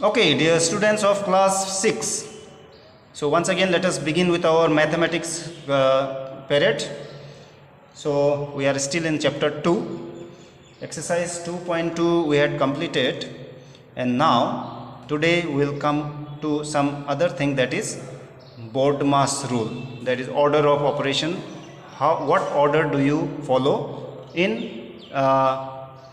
Okay, dear students of class 6. So once again let us begin with our mathematics period. So we are still in chapter 2. Exercise 2.2 we had completed, and now today we will come to some other thing, that is BODMAS rule, that is order of operation. What order do you follow in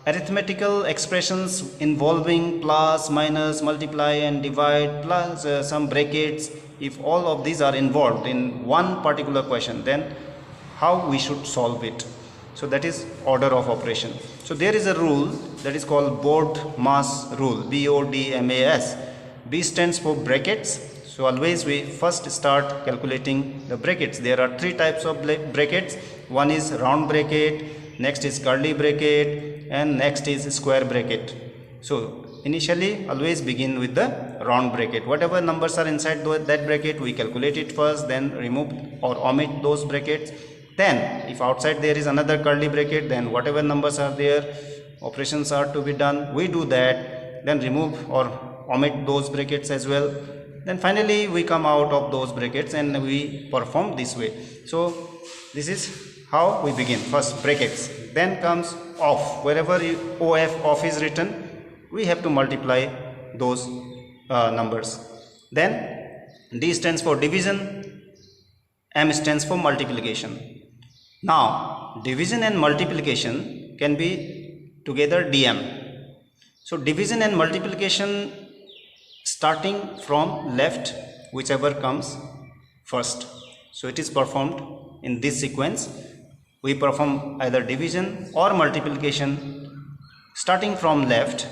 arithmetical expressions involving plus, minus, multiply and divide, plus some brackets? If all of these are involved in one particular question, then how we should solve it? So that is order of operation. So there is a rule that is called BODMAS rule, BODMAS. B stands for brackets. So always we first start calculating the brackets. There are three types of brackets. One is round bracket, next is curly bracket, and next is square bracket. So initially always begin with the round bracket. Whatever numbers are inside that bracket, we calculate it first, then remove or omit those brackets. Then if outside there is another curly bracket, then whatever numbers are there, operations are to be done, we do that, then remove or omit those brackets as well. Then finally we come out of those brackets and we perform this way. So this is how we begin. First brackets, then comes off. Wherever off is written, we have to multiply those numbers. Then D stands for division, M stands for multiplication. Now division and multiplication can be together DM. So division and multiplication starting from left, whichever comes first. So it is performed in this sequence. We perform either division or multiplication starting from left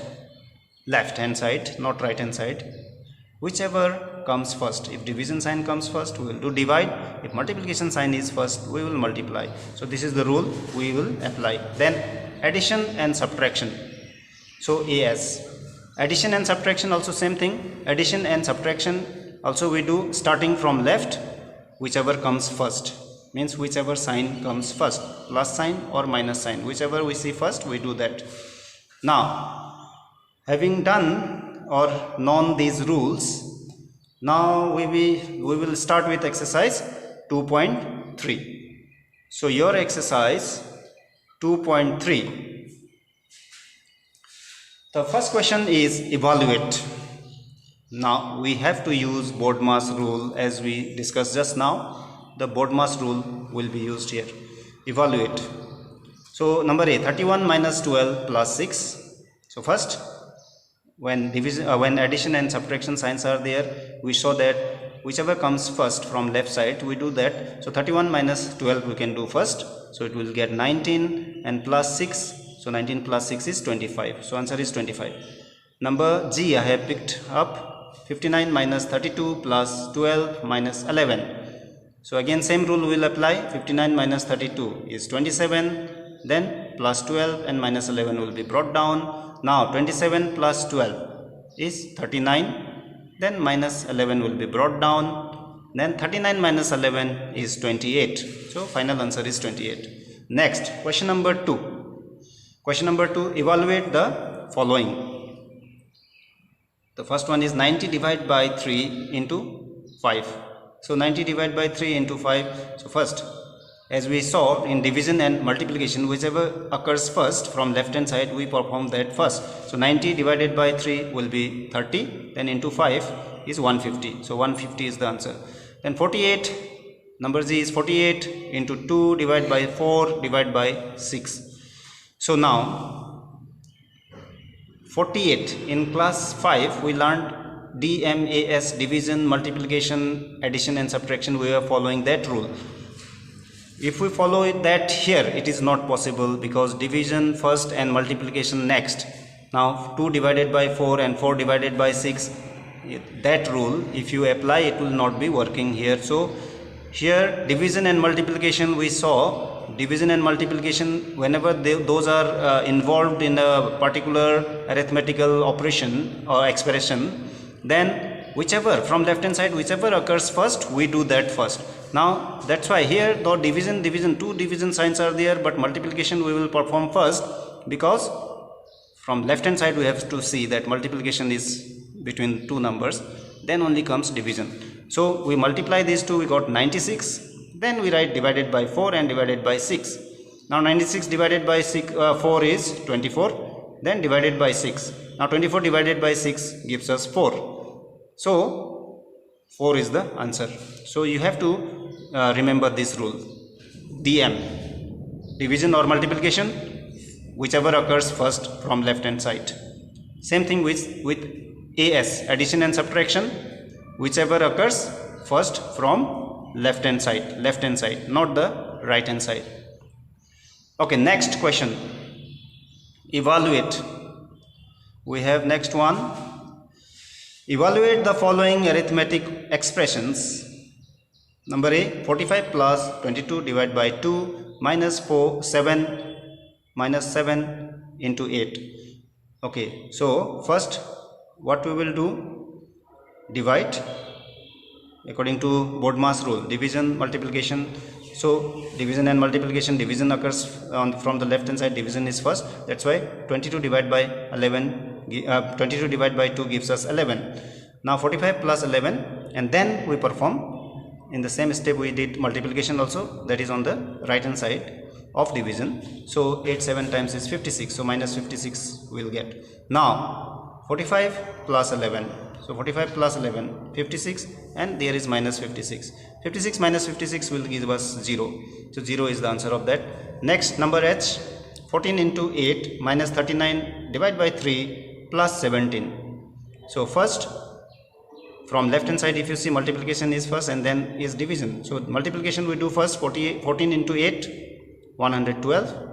hand side, not right hand side, whichever comes first. If division sign comes first, we will do divide. If multiplication sign is first, we will multiply. So this is the rule we will apply. Then addition and subtraction. So AS. Addition and subtraction also same thing. Addition and subtraction also we do starting from left, whichever comes first. Means whichever sign comes first, plus sign or minus sign, whichever we see first, we do that. Now having done or known these rules, now we will start with exercise 2.3. So your exercise 2.3, the first question is evaluate. Now we have to use BODMAS rule as we discussed just now. The BODMAS rule will be used here. Evaluate. So number A, 31 minus 12 plus 6. So first, when addition and subtraction signs are there, we show that whichever comes first from left side, we do that. So 31 minus 12 we can do first. So it will get 19 and plus 6. So 19 plus 6 is 25. So answer is 25. Number G I have picked up. 59 minus 32 plus 12 minus 11. So again same rule will apply. 59 minus 32 is 27. Then plus 12 and minus 11 will be brought down. Now 27 plus 12 is 39. Then minus 11 will be brought down. Then 39 minus 11 is 28. So final answer is 28. Next, question number 2. Question number 2, evaluate the following. The first one is 90 divided by 3 into 5. So 90 divided by 3 into 5. So first, as we saw in division and multiplication, whichever occurs first from left hand side, we perform that first. So 90 divided by 3 will be 30, then into 5 is 150. So 150 is the answer. Then 48, number Z is 48 into 2 divided by 4 divided by 6. So now 48 in class 5 we learned DMAS, division, multiplication, addition and subtraction. We are following that rule. If we follow it that here, it is not possible because division first and multiplication next. Now 2 divided by 4 and 4 divided by 6, that rule if you apply, it will not be working here. So here division and multiplication, we saw division and multiplication, whenever those are involved in a particular arithmetical operation or expression, then whichever from left hand side, whichever occurs first, we do that first. Now that's why here though division, two division signs are there, but multiplication we will perform first, because from left hand side we have to see that multiplication is between two numbers, then only comes division. So we multiply these two, we got 96. Then we write divided by 4 and divided by 6. Now 96 divided by 4 is 24. Then divided by 6. Now 24 divided by 6 gives us 4. So 4 is the answer. So you have to remember this rule. DM, division or multiplication, whichever occurs first from left hand side. Same thing with AS, addition and subtraction, whichever occurs first from left hand side, not the right hand side. Okay, next question. Evaluate. We have next one. Evaluate the following arithmetic expressions. Number A, 45 plus 22 divided by 2 minus 7 into 8. Okay, so first what we will do, divide according to BODMAS rule, division, multiplication. So division and multiplication, division occurs from the left hand side, division is first. That's why 22 divided by 22 divided by 2 gives us 11. Now 45 plus 11, and then we perform in the same step we did multiplication also, that is on the right hand side of division. So 8 7 times is 56, so minus 56 we'll get. Now 45 plus 11, so 45 plus 11, 56, and there is minus 56. 56 minus 56 will give us 0, so 0 is the answer of that. Next, number H, 14 into 8 minus 39 divided by 3 plus 17. So first, from left hand side, if you see, multiplication is first and then is division. So multiplication we do first. 14 into 8, 112,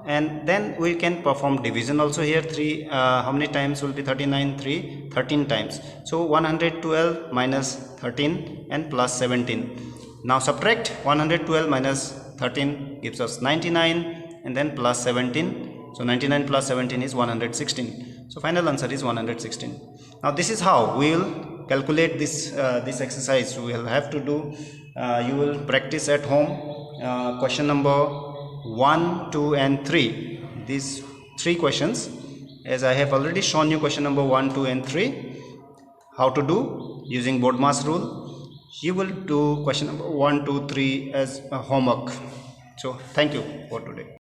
and then we can perform division also here. 3 how many times will be 39? 13 times. So 112 minus 13 and plus 17. Now subtract 112 minus 13 gives us 99, and then plus 17. So 99 plus 17 is 116. So final answer is 116. Now this is how we will calculate this exercise. We will have to do, you will practice at home question number 1, 2 and 3. These 3 questions, as I have already shown you question number 1, 2 and 3 how to do using BODMAS rule. You will do question number 1, 2, 3 as a homework. So thank you for today.